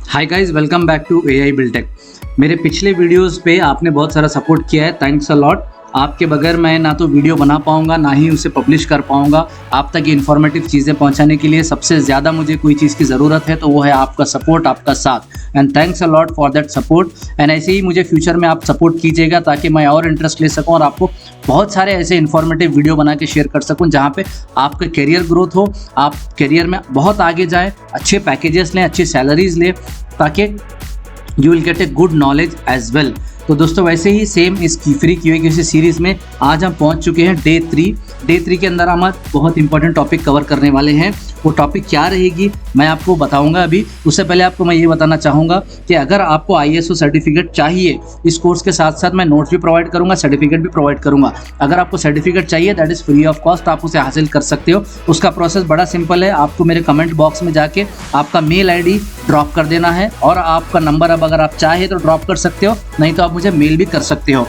Hi guys, welcome back to AI Biltech. मेरे पिछले videos पे आपने बहुत सारा सपोर्ट किया है, थैंक्स अ लॉट। आपके बगैर मैं ना तो वीडियो बना पाऊंगा ना ही उसे पब्लिश कर पाऊंगा। आप तक ये इन्फॉर्मेटिव चीज़ें पहुंचाने के लिए सबसे ज़्यादा मुझे कोई चीज़ की ज़रूरत है तो वो है आपका सपोर्ट, आपका साथ। And thanks a lot for that support. And ऐसे ही मुझे फ्यूचर में आप सपोर्ट कीजिएगा ताकि मैं और इंटरेस्ट ले सकूँ और आपको बहुत सारे ऐसे इन्फॉर्मेटिव वीडियो बना के शेयर कर सकूँ जहाँ पे आपका करियर ग्रोथ हो, आप करियर में बहुत आगे जाएँ, अच्छे पैकेजेस लें, अच्छी सैलरीज लें, ताकि you will get a good knowledge as well. तो दोस्तों वैसे ही सेम इस फ्री QA सीरीज़ में आज हम पहुंच चुके हैं डे 3 के अंदर हम बहुत इंपॉर्टेंट टॉपिक कवर करने वाले हैं। वो टॉपिक क्या रहेगी मैं आपको बताऊंगा। अभी उससे पहले आपको मैं ये बताना चाहूँगा कि अगर आपको ISO सर्टिफिकेट चाहिए, इस कोर्स के साथ साथ मैं नोट्स भी प्रोवाइड करूँगा, सर्टिफिकेट भी प्रोवाइड करूँगा। अगर आपको सर्टिफिकेट चाहिए that is free of cost, आप उसे हासिल कर सकते हो। उसका प्रोसेस बड़ा सिंपल है, आपको मेरे कमेंट बॉक्स में जाके आपका मेल ID ड्रॉप कर देना है और आपका नंबर अब अगर आप चाहे तो ड्रॉप कर सकते हो, नहीं तो आप मुझे मेल भी कर सकते हो।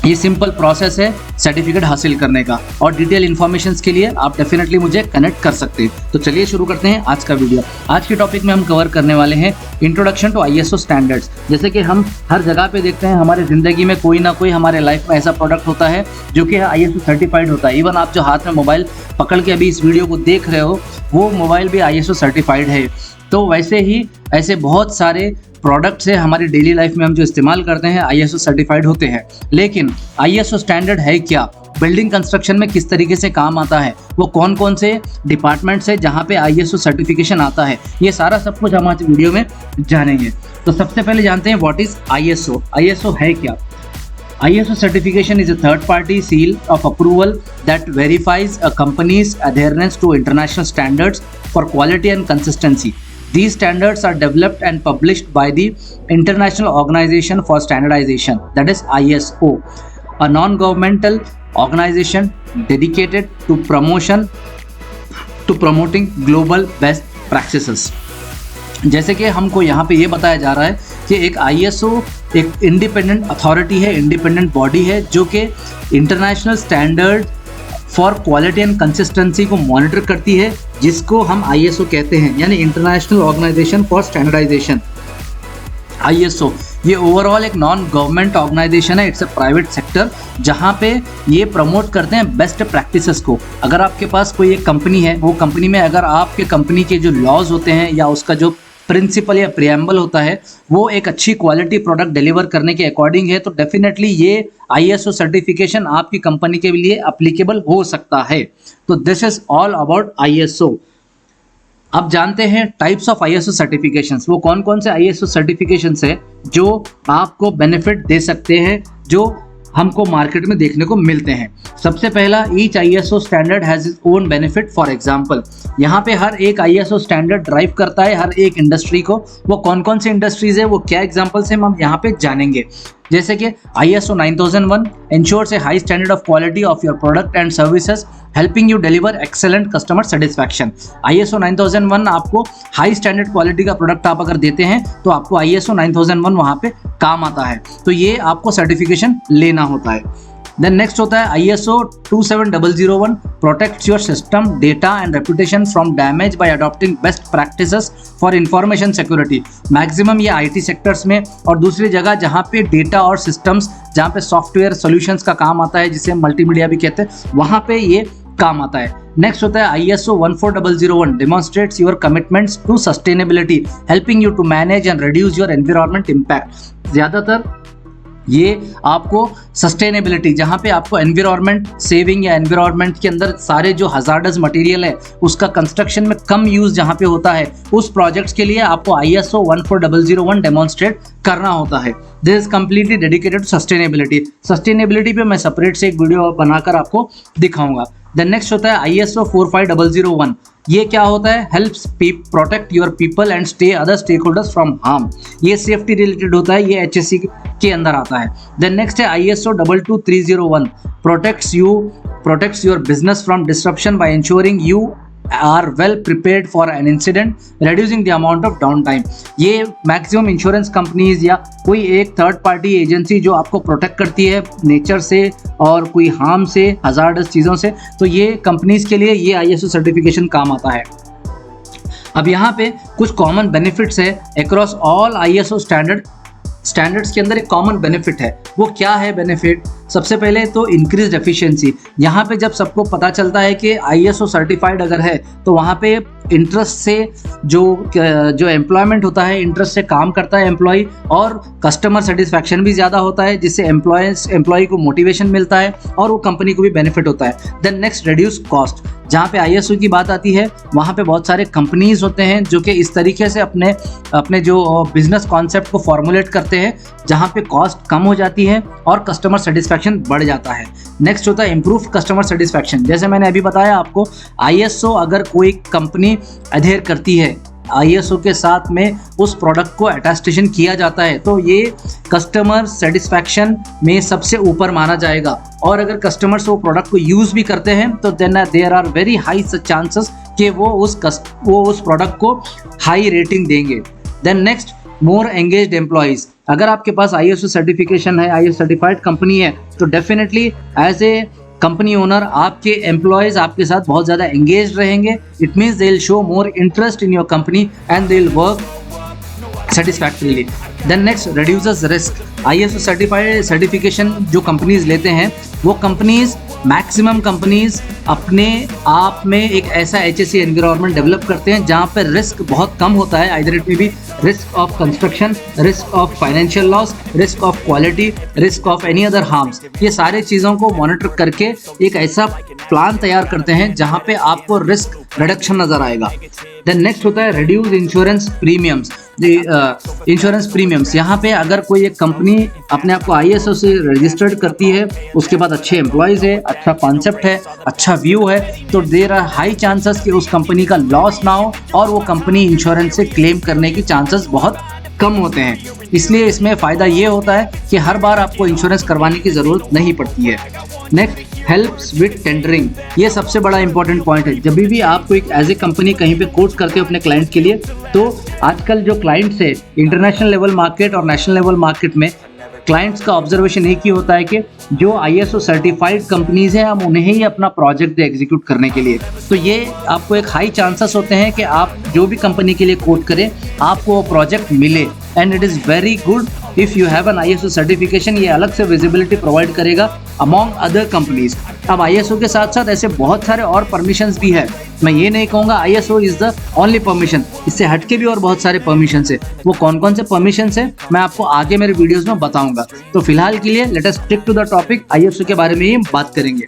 ये सिंपल प्रोसेस है सर्टिफिकेट हासिल करने का, और डिटेल इन्फॉर्मेशंस के लिए आप डेफिनेटली मुझे कनेक्ट कर सकते हैं। तो चलिए शुरू करते हैं आज का वीडियो। आज के टॉपिक में हम कवर करने वाले हैं इंट्रोडक्शन टू ISO स्टैंडर्ड्स। जैसे कि हम हर जगह पे देखते हैं, हमारे ज़िंदगी में कोई ना कोई हमारे लाइफ में ऐसा प्रोडक्ट होता है जो कि ISO सर्टिफाइड होता है। इवन आप जो हाथ में मोबाइल पकड़ के अभी इस वीडियो को देख रहे हो वो मोबाइल भी ISO सर्टिफाइड है। तो वैसे ही ऐसे बहुत सारे प्रोडक्ट्स है हमारी डेली लाइफ में हम जो इस्तेमाल करते हैं ISO सर्टिफाइड होते हैं। लेकिन ISO स्टैंडर्ड है क्या, बिल्डिंग कंस्ट्रक्शन में किस तरीके से काम आता है, वो कौन कौन से डिपार्टमेंट्स है जहाँ पे ISO सर्टिफिकेशन आता है, ये सारा सब कुछ हम आज वीडियो में जानेंगे। तो सबसे पहले जानते हैं व्हाट इज ISO। ISO है क्या? ISO certification is a third-party seal of approval that verifies a company's adherence to international standards for quality and consistency. These standards are developed and published by the International Organization for Standardization, that is ISO, a non-governmental organization dedicated to promoting global best practices. जैसे कि हमको यहाँ पे ये बताया जा रहा है कि एक ISO एक इंडिपेंडेंट अथॉरिटी है, इंडिपेंडेंट बॉडी है जो कि international standard for quality and consistency को मॉनिटर करती है, जिसको हम ISO कहते हैं, यानी international organisation for standardisation. ISO ये ओवरऑल एक नॉन गवर्नमेंट ऑर्गेनाइजेशन है, इट्स अ प्राइवेट सेक्टर, जहाँ पे ये प्रमोट करते हैं बेस्ट प्रैक्टिसेस को। अगर आपके पास कोई एक कंपनी है, वो कंपनी में अगर आपके कंपनी के जो लॉज होते हैं या उसका जो प्रिंसिपल या प्रियम्बल होता है वो एक अच्छी क्वालिटी प्रोडक्ट डिलीवर करने के अकॉर्डिंग है, तो डेफिनेटली ये ISO सर्टिफिकेशन आपकी कंपनी के लिए अप्लीकेबल हो सकता है। तो this is all about ISO। अब जानते हैं टाइप्स ऑफ ISO सर्टिफिकेशंस। वो कौन कौन से ISO सर्टिफिकेशंस है जो आपको बेनिफिट दे सकते हैं, जो हमको मार्केट में देखने को मिलते हैं। सबसे पहला, each ISO standard has its own benefit. For example, यहाँ पे हर एक ISO स्टैंडर्ड ड्राइव करता है हर एक इंडस्ट्री को। वो कौन कौन सी इंडस्ट्रीज है, वो क्या एग्जांपल्स हैं, हम यहाँ पे जानेंगे। जैसे कि ISO 9001 ensures a high standard of quality of your product and services, helping you deliver excellent customer satisfaction. ISO 9001 आपको हाई स्टैंडर्ड क्वालिटी का प्रोडक्ट आप अगर देते हैं तो आपको ISO 9001 वहाँ पे काम आता है, तो ये आपको सर्टिफिकेशन लेना होता है। देन नेक्स्ट होता है ISO 27001 protects your system data and reputation from damage by adopting best practices for information security. Maximum ये IT सेक्टर्स में और दूसरी जगह जहाँ पे डेटा और सिस्टम्स, जहाँ पे सॉफ्टवेयर सॉल्यूशंस का काम आता है, जिसे मल्टीमीडिया भी कहते हैं, वहाँ पे ये काम आता है। नेक्स्ट होता है ISO 14001 demonstrates your commitments to sustainability, helping you to manage and reduce your environment impact. ज़्यादातर ये आपको सस्टेनेबिलिटी, जहाँ पे आपको एनवायरनमेंट सेविंग या एनवायरनमेंट के अंदर सारे जो हजार्डस मटेरियल है उसका कंस्ट्रक्शन में कम यूज़ जहाँ पे होता है, उस प्रोजेक्ट्स के लिए आपको ISO 14001 डेमोन्स्ट्रेट करना होता है। This is completely dedicated to sustainability. Sustainability पे मैं सेपरेट से एक वीडियो बनाकर आपको दिखाऊंगा। देन नेक्स्ट होता है ISO 45001। ये क्या होता है? Helps protect your people and stay other stakeholders from harm. ये सेफ्टी रिलेटेड होता है, ये HSE के अंदर आता है। देन नेक्स्ट है ISO 22301 protects your business from disruption by ensuring you are well prepared for an incident, reducing the amount of downtime. ये मैक्सिमम इंश्योरेंस कंपनीज या कोई एक थर्ड पार्टी एजेंसी जो आपको प्रोटेक्ट करती है नेचर से और कोई हार्म से, हजार्डस चीज़ों से, तो ये कंपनीज के लिए ये ISO सर्टिफिकेशन काम आता है। अब यहाँ पे कुछ कॉमन बेनिफिट्स है अक्रॉस ऑल ISO स्टैंडर्ड्स के अंदर एक कॉमन बेनिफिट है। वो क्या है बेनिफिट? सबसे पहले तो इंक्रीज एफिशिएंसी। यहाँ पे जब सबको पता चलता है कि ISO सर्टिफाइड अगर है तो वहाँ पे इंटरेस्ट से जो एम्प्लॉयमेंट होता है, इंटरेस्ट से काम करता है एम्प्लॉय, और कस्टमर सेटिस्फैक्शन भी ज़्यादा होता है, जिससे एम्प्लॉय को मोटिवेशन मिलता है और वो कंपनी को भी बेनिफिट होता है। Then next, reduce cost. जहाँ पे ISO की बात आती है वहाँ पे बहुत सारे कंपनीज होते हैं जो कि इस तरीके से अपने जो बिजनेस कॉन्सेप्ट को फॉर्मुलेट करते हैं जहाँ पे कॉस्ट कम हो जाती है और कस्टमर सेटिस्फैक्शन बढ़ जाता है। नेक्स्ट होता है इम्प्रूव कस्टमर सेटिस्फैक्शन। जैसे मैंने अभी बताया आपको, ISO अगर कोई कंपनी अडेयर करती है, ISO के साथ में उस प्रोडक्ट को अटेस्टेशन किया जाता है तो ये कस्टमर सेटिस्फैक्शन में सबसे ऊपर माना जाएगा। और अगर कस्टमर्स वो प्रोडक्ट को यूज़ भी करते हैं तो then there are very high chances कि वो उस प्रोडक्ट को हाई रेटिंग देंगे। Then next, more engaged employees. अगर आपके पास ISO सर्टिफिकेशन है, ISO सर्टिफाइड कंपनी है, तो definitely as a company owner आपके एम्प्लॉयज़ आपके साथ बहुत ज़्यादा एंगेज रहेंगे। It means they will show more interest in your company and they will work satisfactorily. Then next, reduces risk. ISO certification जो companies लेते हैं वो कंपनीज, मैक्सिमम कंपनीज अपने आप में एक ऐसा HSE एनवायरनमेंट डेवलप करते हैं जहाँ पर रिस्क बहुत कम होता है। Either it may be risk of construction, risk of financial loss, risk of quality, risk of any other harms. ये सारे चीज़ों को मॉनिटर करके एक ऐसा प्लान तैयार करते हैं जहाँ पे आपको रिस्क रिडक्शन नज़र आएगा। देन नेक्स्ट होता है reduce insurance premiums. Insurance premiums, यहाँ पे अगर कोई एक कंपनी अपने आप को ISO से रजिस्टर्ड करती है, उसके बाद अच्छे एम्प्लॉयज़ है, अच्छा कॉन्सेप्ट है, अच्छा व्यू है, तो देयर आर हाई चांसेस कि उस कंपनी का लॉस ना हो और वो कंपनी इंश्योरेंस से क्लेम करने की चांसेस बहुत कम होते हैं। इसलिए इसमें फ़ायदा ये होता है कि हर बार आपको इंश्योरेंस करवाने की ज़रूरत नहीं पड़ती है। Next, helps with tendering. ये सबसे बड़ा इंपॉर्टेंट पॉइंट है। जब भी आप कोई एज ए कंपनी कहीं पे कोट करते हो अपने क्लाइंट के लिए, तो आजकल जो क्लाइंट्स है इंटरनेशनल लेवल मार्केट और नेशनल लेवल मार्केट में, क्लाइंट्स का ऑब्जर्वेशन एक ही होता है कि जो ISO सर्टिफाइड कंपनीज हैं हम उन्हें ही अपना प्रोजेक्ट दे एग्जीक्यूट करने के लिए। तो ये आपको एक हाई चांसेस होते हैं कि आप जो भी कंपनी के लिए कोट करें आपको वो प्रोजेक्ट मिले। And it is very good if you have an ISO certification. ये अलग से विजिबिलिटी प्रोवाइड करेगा अमॉन्ग अदर कंपनीज। अब ISO के साथ साथ ऐसे बहुत सारे और परमिशंस भी है। मैं ये नहीं कहूँगा ISO is the only permission, इससे हटके भी और बहुत सारे परमिशंस है। वो कौन कौन से परमिशंस है मैं आपको आगे मेरे वीडियोस में बताऊंगा। तो फिलहाल के लिए let us stick to the topic, ISO के बारे में ही बात करेंगे।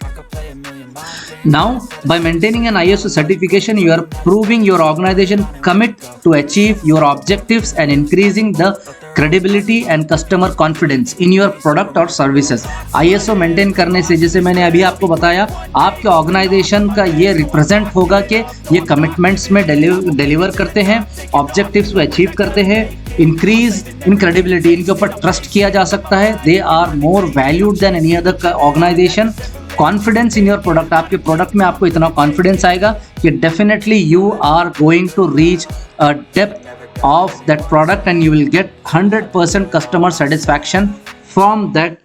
Now, by maintaining an ISO certification, you are proving your organization commit to achieve your objectives and increasing the credibility and customer confidence in your product or services. ISO maintain करने से, जैसे मैंने अभी आपको बताया, आपके ऑर्गेनाइजेशन का ये रिप्रेजेंट होगा कि ये कमिटमेंट्स में डिलीवर करते हैं, ऑब्जेक्टिव्स को अचीव करते हैं, इंक्रीज इन क्रेडिबिलिटी, इनके ऊपर ट्रस्ट किया जा सकता है, they are more valued than any other organisation. Confidence in your product, आपके प्रोडक्ट में आपको इतना कॉन्फिडेंस आएगा कि definitely you are going to reach a depth of that product and you will get 100% customer satisfaction from that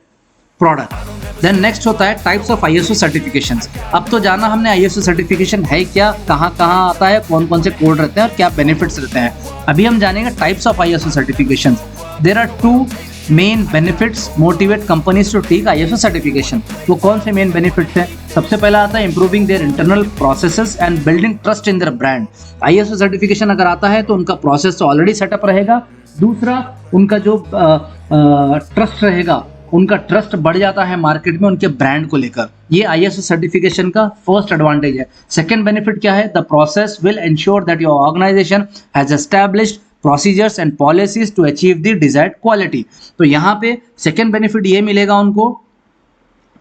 product. Then next होता है types of ISO certifications. अब तो जाना हमने ISO सर्टिफिकेशन है क्या, कहाँ कहाँ आता है, कौन कौन से कोड रहते हैं और क्या बेनिफिट्स रहते हैं। अभी हम जानेंगे types of ISO certifications. There are 2 main benefits motivate companies to take ISO certification. वो कौन से मेन बेनिफिट्स हैं? सबसे पहला आता है improving their internal processes and building trust in their brand. ISO certification अगर आता है तो उनका प्रोसेस तो ऑलरेडी सेटअप रहेगा। दूसरा, उनका जो ट्रस्ट रहेगा, उनका ट्रस्ट बढ़ जाता है मार्केट में उनके ब्रांड को लेकर। ये ISO सर्टिफिकेशन का फर्स्ट एडवांटेज है। सेकेंड बेनिफिट क्या है? The process will ensure that your organisation has established procedures and policies to achieve the desired quality. तो यहाँ पे सेकेंड बेनिफिट ये मिलेगा उनको,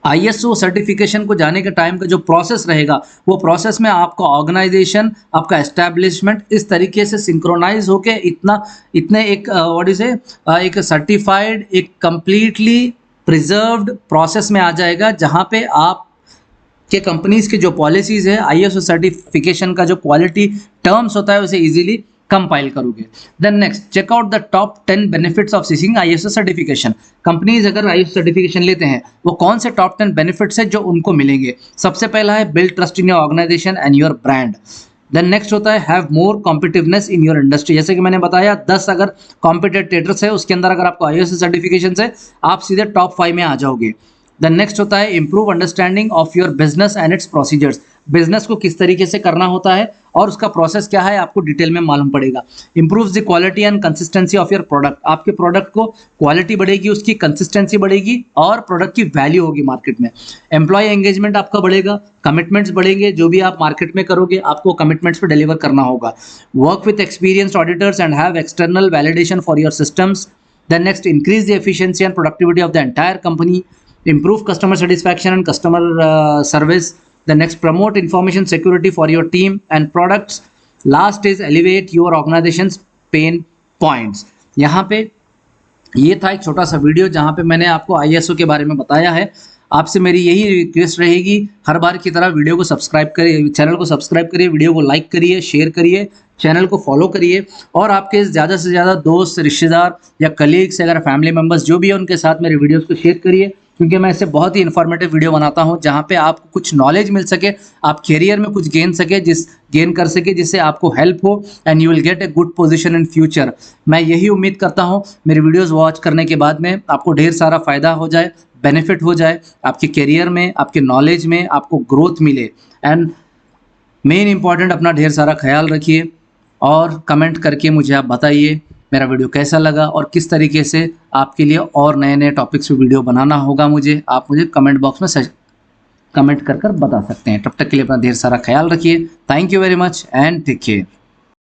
ISO सर्टिफिकेशन को जाने के टाइम का जो प्रोसेस रहेगा, वो प्रोसेस में आपका ऑर्गेनाइजेशन, आपका एस्टैब्लिशमेंट इस तरीके से सिंक्रोनाइज होके इतने एक व्हाट इज एक सर्टिफाइड, एक कंप्लीटली प्रिजर्व्ड प्रोसेस में आ जाएगा, जहाँ पे आप के कंपनीज की जो पॉलिसीज है, ISO सर्टिफिकेशन का जो क्वालिटी टर्म्स होता है उसे इजीली कंपाइल करोगे। Then next, check out the top 10 benefits of seeking ISO certification. Companies अगर ISO सर्टिफिकेशन लेते हैं वो कौन से टॉप 10 बेनिफिट्स है जो उनको मिलेंगे? सबसे पहला है build trust in your organisation and your brand. Then next होता है have more competitiveness in your industry. जैसे कि मैंने बताया 10 अगर कॉम्पिटिटर्स है उसके अंदर अगर आपको ISO सर्टिफिकेशन है आप सीधे टॉप 5 में आ जाओगे। देन नेक्स्ट होता है improve understanding of your business and it's procedures. Business को किस तरीके से करना होता है और उसका प्रोसेस क्या है आपको डिटेल में मालूम पड़ेगा। Improves the quality and consistency of your product. आपके प्रोडक्ट को क्वालिटी बढ़ेगी, उसकी कंसिस्टेंसी बढ़ेगी और प्रोडक्ट की वैल्यू होगी मार्केट में। एम्प्लॉय एंगेजमेंट आपका बढ़ेगा, कमिटमेंट्स बढ़ेंगे, जो भी आप मार्केट में करोगे आपको कमिटमेंट्स पे डिलीवर करना होगा। Work with experienced auditors and have external validation for your systems. Then next increase the efficiency and productivity of the entire company. Improve customer satisfaction and customer service. The next, promote information security for your team and products. Last is elevate your organization's pain points. यहाँ पे ये था एक छोटा सा video जहाँ पे मैंने आपको ISO के बारे में बताया है। आपसे मेरी यही रिक्वेस्ट रहेगी हर बार की तरह वीडियो को सब्सक्राइब करिए, चैनल को सब्सक्राइब करिए, वीडियो को लाइक करिए, शेयर करिए, चैनल को फॉलो करिए और आपके ज़्यादा से ज़्यादा दोस्त, रिश्तेदार या कलीग्स अगर फैमिली मेम्बर्स जो भी है उनके साथ मेरे वीडियोज़ को शेयर करिए, क्योंकि मैं इससे बहुत ही इन्फॉर्मेटिव वीडियो बनाता हूं जहां पे आपको कुछ नॉलेज मिल सके, आप करियर में कुछ गेन कर सके जिससे आपको हेल्प हो and you will get a good position in future. मैं यही उम्मीद करता हूं मेरे वीडियोस वॉच करने के बाद में आपको ढेर सारा फ़ायदा हो जाए, बेनिफिट हो जाए आपके करियर में, आपके नॉलेज में, आपको ग्रोथ मिले। एंड मेन इंपॉर्टेंट अपना ढेर सारा ख्याल रखिए और कमेंट करके मुझे आप बताइए मेरा वीडियो कैसा लगा और किस तरीके से आपके लिए और नए नए टॉपिक्स पे वीडियो बनाना होगा मुझे, आप मुझे कमेंट बॉक्स में कमेंट कर बता सकते हैं। तब तक के लिए अपना ढेर सारा ख्याल रखिए। Thank you very much and take care.